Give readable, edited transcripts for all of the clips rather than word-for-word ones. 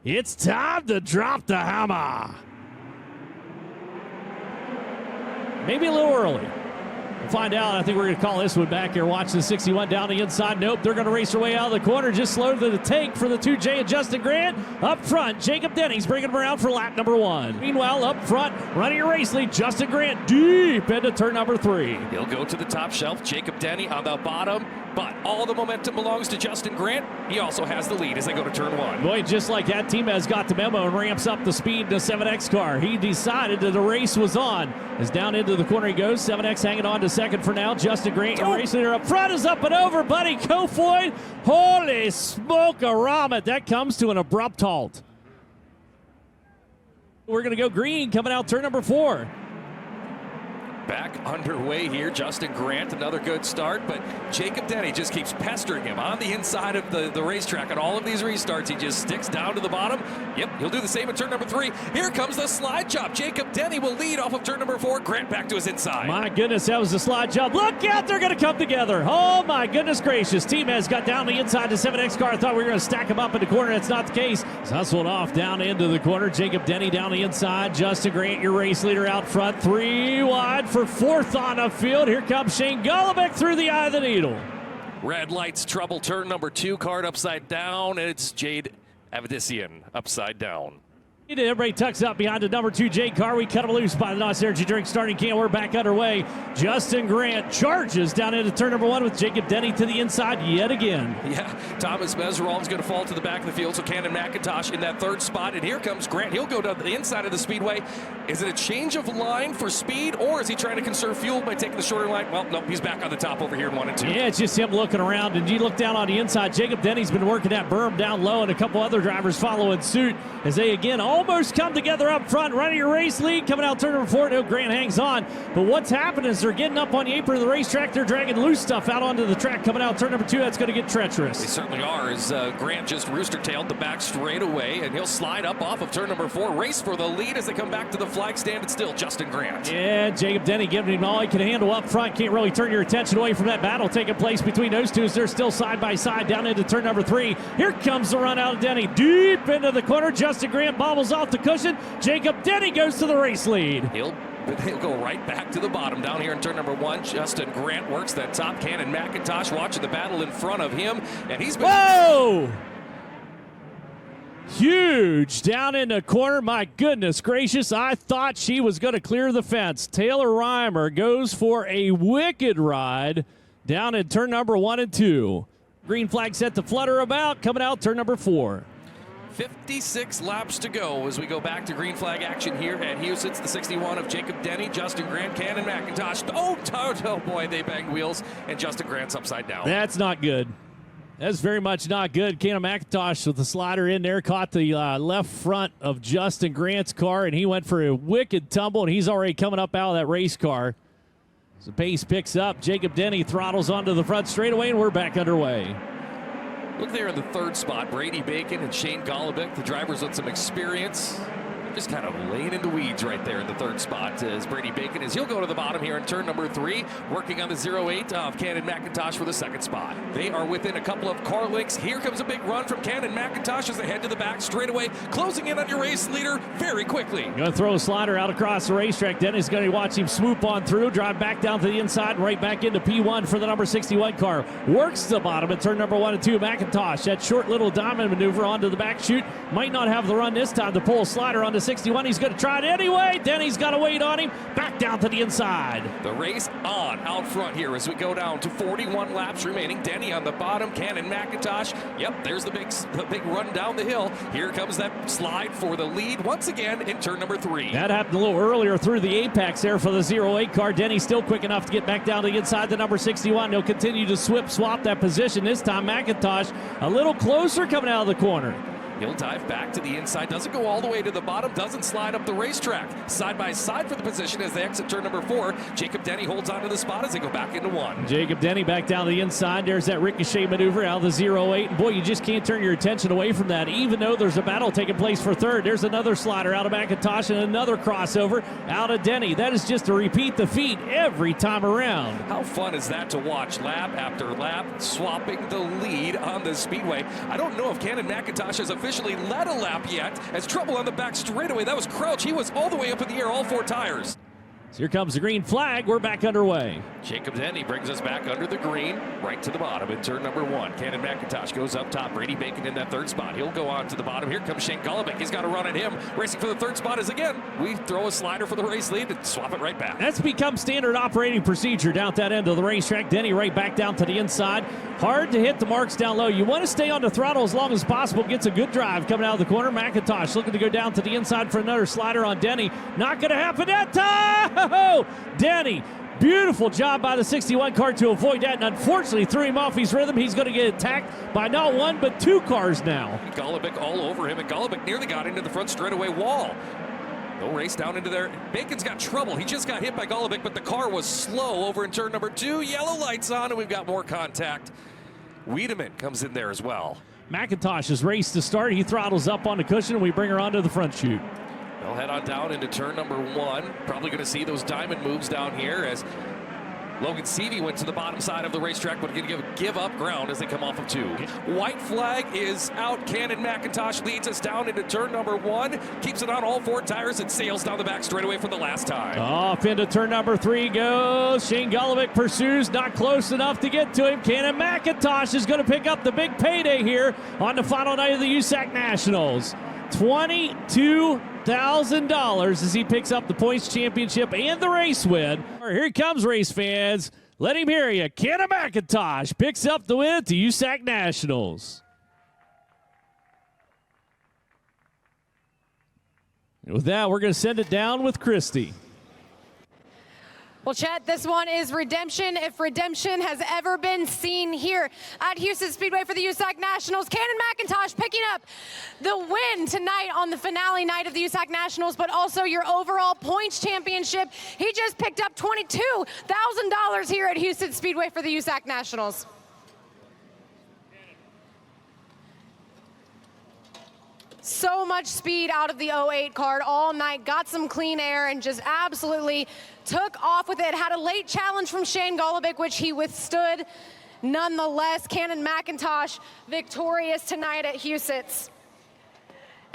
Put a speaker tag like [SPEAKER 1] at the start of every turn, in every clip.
[SPEAKER 1] It's time to drop the hammer. Maybe a little early. We'll find out. I think we're going to call this one back here. Watch the 61 down the inside. Nope, they're going to race their way out of the corner. Just slow to the tank for the 2J and Justin Grant. Up front, Jacob Denny's bringing him around for lap number 1. Meanwhile, up front, running a race lead, Justin Grant deep into turn number 3.
[SPEAKER 2] He'll go to the top shelf. Jacob Denny on the bottom. But all the momentum belongs to Justin Grant. He also has the lead as they go to turn 1.
[SPEAKER 1] Boy, just like that, team has got the memo and ramps up the speed in the 7X car. He decided that the race was on. As down into the corner he goes. 7X hanging on to second for now. Justin Grant, your race leader up front, is up and over. Buddy Kofoid. Holy smoke-a-rama. That comes to an abrupt halt. We're going to go green coming out turn number 4.
[SPEAKER 2] Back underway here, Justin Grant, another good start, but Jacob Denny just keeps pestering him on the inside of the racetrack. On all of these restarts, he just sticks down to the bottom. Yep, he'll do the same in turn number 3. Here comes the slide job. Jacob Denny will lead off of turn number 4. Grant back to his inside.
[SPEAKER 1] My goodness, that was a slide job. Look out, they're going to come together. Oh, my goodness gracious. Team has got down the inside the 7X car. I thought we were going to stack them up in the corner. That's not the case. It's hustled off down into the corner. Jacob Denny down the inside. Justin Grant, your race leader out front. 3 wide for 4th on the field. Here comes Shane Golovic through the eye of the needle.
[SPEAKER 2] Red lights trouble turn number 2. Card upside down, and it's Jade Avdisian upside down.
[SPEAKER 1] Everybody tucks up behind the number 2 J car. We cut them loose by the NOS Energy Drink starting can. We're back underway. Justin Grant charges down into turn number 1 with Jacob Denny to the inside yet again.
[SPEAKER 2] Yeah, Thomas Meserol's going to fall to the back of the field, so Cannon McIntosh in that 3rd spot. And here comes Grant. He'll go to the inside of the speedway. Is it a change of line for speed, or is he trying to conserve fuel by taking the shorter line? Well, no, he's back on the top over here in 1 and 2.
[SPEAKER 1] Yeah, it's just him looking around. And you look down on the inside, Jacob Denny's been working that berm down low, and a couple other drivers following suit as they again almost come together up front, running your race lead, coming out turn number 4. No, Grant hangs on. But what's happening is they're getting up on the apron of the racetrack. They're dragging loose stuff out onto the track, coming out turn number 2. That's going to get treacherous.
[SPEAKER 2] They certainly are, as Grant just rooster-tailed the back straight away, and he'll slide up off of turn number 4. Race for the lead as they come back to the flag stand. It's still Justin Grant.
[SPEAKER 1] Yeah, Jacob Denny giving him all he can handle up front. Can't really turn your attention away from that battle taking place between those two as they're still side by side down into turn number 3. Here comes the run out of Denny. Deep into the corner. Justin Grant bobbles off the cushion. Jacob Denny goes to the race lead.
[SPEAKER 2] He'll go right back to the bottom down here in turn number 1. Justin Grant works that top. Cannon McIntosh watching the battle in front of him, and he's been...
[SPEAKER 1] Whoa! Huge down in the corner. My goodness gracious, I thought she was going to clear the fence. Taylor Reimer goes for a wicked ride down in turn number 1 and 2. Green flag set to flutter about, coming out turn number 4.
[SPEAKER 2] 56 laps to go as we go back to green flag action here at Huset. It's the 61 of Jacob Denny, Justin Grant, Cannon McIntosh. Oh boy, they banged wheels, and Justin Grant's upside down.
[SPEAKER 1] That's not good. That's very much not good. Cannon McIntosh with the slider in there caught the left front of Justin Grant's car, and he went for a wicked tumble, and he's already coming up out of that race car. So pace picks up. Jacob Denny throttles onto the front straightaway, and we're back underway.
[SPEAKER 2] Look there in the 3rd spot, Brady Bacon and Shane Golovic, the drivers with some experience. Just kind of laying into weeds right there in the 3rd spot as Brady Bacon is. He'll go to the bottom here in turn number 3, working on the 08 of Cannon McIntosh for the 2nd spot. They are within a couple of car lengths. Here comes a big run from Cannon McIntosh as they head to the back straightaway, closing in on your race leader very quickly.
[SPEAKER 1] Going to throw a slider out across the racetrack. Denny's going to watch him swoop on through, drive back down to the inside, right back into P1 for the number 61 car. Works the bottom at turn number 1 and 2. McIntosh, that short little diamond maneuver onto the back chute. Might not have the run this time to pull a slider onto 61. He's going to try it anyway. Denny's got to wait on him. Back down to the inside.
[SPEAKER 2] The race on out front here as we go down to 41 laps remaining. Denny on the bottom. Cannon McIntosh. Yep, there's the big run down the hill. Here comes that slide for the lead once again in turn number 3.
[SPEAKER 1] That happened a little earlier through the apex there for the 08 car. Denny still quick enough to get back down to the inside the number 61. He'll continue to swap that position. This time McIntosh a little closer coming out of the corner.
[SPEAKER 2] He'll dive back to the inside, doesn't go all the way to the bottom, doesn't slide up the racetrack. Side by side for the position as they exit turn number 4. Jacob Denny holds onto the spot as they go back into 1.
[SPEAKER 1] Jacob Denny back down the inside. There's that ricochet maneuver out of the 08. And boy, you just can't turn your attention away from that. Even though there's a battle taking place for 3rd, there's another slider out of McIntosh and another crossover out of Denny. That is just to repeat the feat every time around.
[SPEAKER 2] How fun is that to watch lap after lap, swapping the lead on the speedway? I don't know if Cannon McIntosh has officially officially led a lap yet, as trouble on the back straightaway. That was Crouch. He was all the way up in the air, all 4 tires.
[SPEAKER 1] So here comes the green flag. We're back underway.
[SPEAKER 2] Jacob Denny brings us back under the green, right to the bottom in turn number 1. Cannon McIntosh goes up top. Brady Bacon in that 3rd spot. He'll go on to the bottom. Here comes Shane Golobic. He's got a run at him. Racing for the 3rd spot is again. We throw a slider for the race lead and swap it right back.
[SPEAKER 1] That's become standard operating procedure down at that end of the racetrack. Denny right back down to the inside. Hard to hit the marks down low. You want to stay on the throttle as long as possible. Gets a good drive coming out of the corner. McIntosh looking to go down to the inside for another slider on Denny. Not going to happen that time. Denny, beautiful job by the 61 car to avoid that, and unfortunately threw him off his rhythm. He's going to get attacked by not 1 but 2 cars now.
[SPEAKER 2] Golobic all over him, and Golobic nearly got into the front straightaway wall. No race down into there. Bacon's got trouble. He just got hit by Golobic, but the car was slow over in turn number 2. Yellow lights on, and we've got more contact. Wiedemann comes in there as well.
[SPEAKER 1] McIntosh is raced to start. He throttles up on the cushion, and we bring her onto the front chute.
[SPEAKER 2] They'll head on down into turn number 1. Probably going to see those diamond moves down here as Logan Seavey went to the bottom side of the racetrack, but going to give up ground as they come off of 2. White flag is out. Cannon McIntosh leads us down into turn number 1. Keeps it on all 4 tires and sails down the back straightaway for the last time.
[SPEAKER 1] Off into turn number 3 goes. Shane Golobic pursues, not close enough to get to him. Cannon McIntosh is going to pick up the big payday here on the final night of the USAC Nationals. $22,000 as he picks up the points championship and the race win. Here he comes, race fans. Let him hear you. Cannon McIntosh picks up the win at the USAC Nationals. And with that, we're going to send it down with Christy.
[SPEAKER 3] Well, Chet, this one is redemption, if redemption has ever been seen here at Huset Speedway for the USAC Nationals. Cannon McIntosh picking up the win tonight on the finale night of the USAC Nationals, but also your overall points championship. He just picked up $22,000 here at Huset Speedway for the USAC Nationals. So much speed out of the 08 card all night, got some clean air, and just absolutely took off with it. Had a late challenge from Shane Golobic, which he withstood. Nonetheless, Cannon McIntosh victorious tonight at Huset's.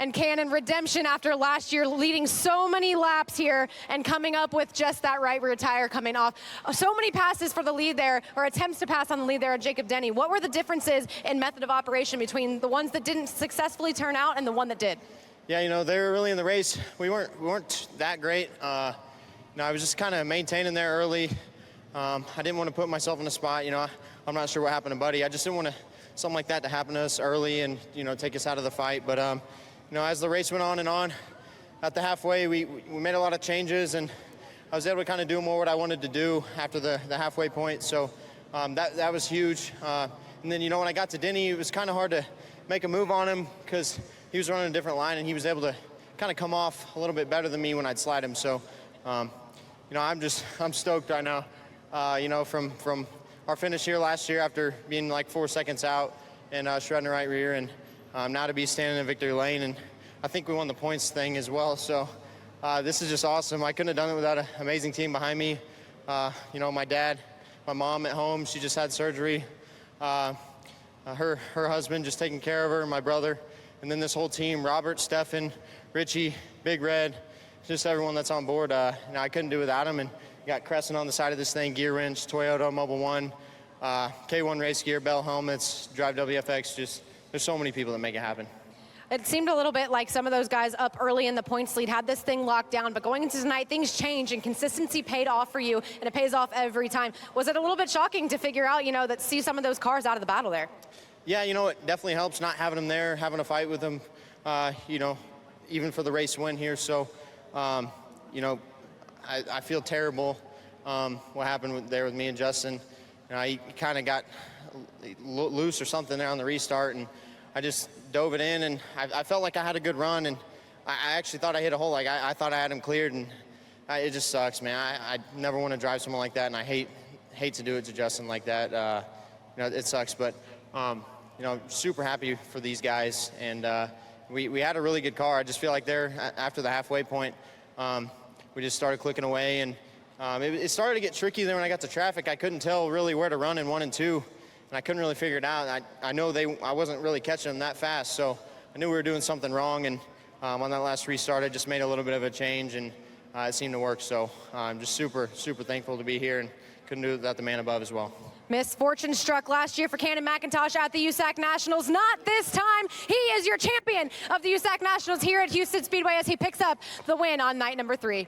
[SPEAKER 3] And Cannon, redemption after last year, leading so many laps here and coming up with just that right rear tire coming off. So many passes for the lead there, or attempts to pass on the lead there at Jacob Denny. What were the differences in method of operation between the ones that didn't successfully turn out and the one that did?
[SPEAKER 4] Yeah, you know, they were really in the race. We weren't that great. I was just kind of maintaining there early. I didn't want to put myself in a spot. I'm not sure what happened to Buddy. I just didn't want something like that to happen to us early and, take us out of the fight. But, as the race went on and on, at the halfway, we made a lot of changes, and I was able to kind of do more what I wanted to do after the halfway point. So that was huge. And then, when I got to Denny, it was kind of hard to make a move on him because he was running a different line, and he was able to kind of come off a little bit better than me when I'd slide him. So, I'm stoked right now. From our finish here last year after being like 4 seconds out and shredding the right rear, and now to be standing in victory lane, and I think we won the points thing as well. So this is just awesome. I couldn't have done it without an amazing team behind me. My dad, my mom at home, she just had surgery. Her husband just taking care of her, my brother, and then this whole team, Robert, Stefan, Richie, Big Red, just everyone that's on board. I couldn't do without them, and got Crescent on the side of this thing, gear wrench, Toyota, Mobil 1, K1 race gear, Bell helmets, Drive WFX, there's so many people that make it happen.
[SPEAKER 3] It seemed a little bit like some of those guys up early in the points lead had this thing locked down, but going into tonight, things changed and consistency paid off for you, and it pays off every time. Was it a little bit shocking to figure out, see some of those cars out of the battle there?
[SPEAKER 4] Yeah, it definitely helps not having them there, having a fight with them, even for the race win here. So, I feel terrible what happened there with me and Justin. He kind of got loose or something there on the restart, and I just dove it in, and I felt like I had a good run, and I actually thought I hit a hole. Like I thought I had him cleared, and it just sucks, man. I never want to drive someone like that, and I hate to do it to Justin like that. It sucks, but super happy for these guys, and we had a really good car. I just feel like after the halfway point, we just started clicking away, and it started to get tricky there when I got to traffic. I couldn't tell really where to run in 1 and 2. And I couldn't really figure it out. I know I wasn't really catching them that fast, so I knew we were doing something wrong, and on that last restart, I just made a little bit of a change, and it seemed to work. So I'm just super thankful to be here, and couldn't do it without the man above as well.
[SPEAKER 3] Misfortune struck last year for Cannon McIntosh at the USAC Nationals. Not this time. He is your champion of the USAC Nationals here at Huset Speedway as he picks up the win on night number 3.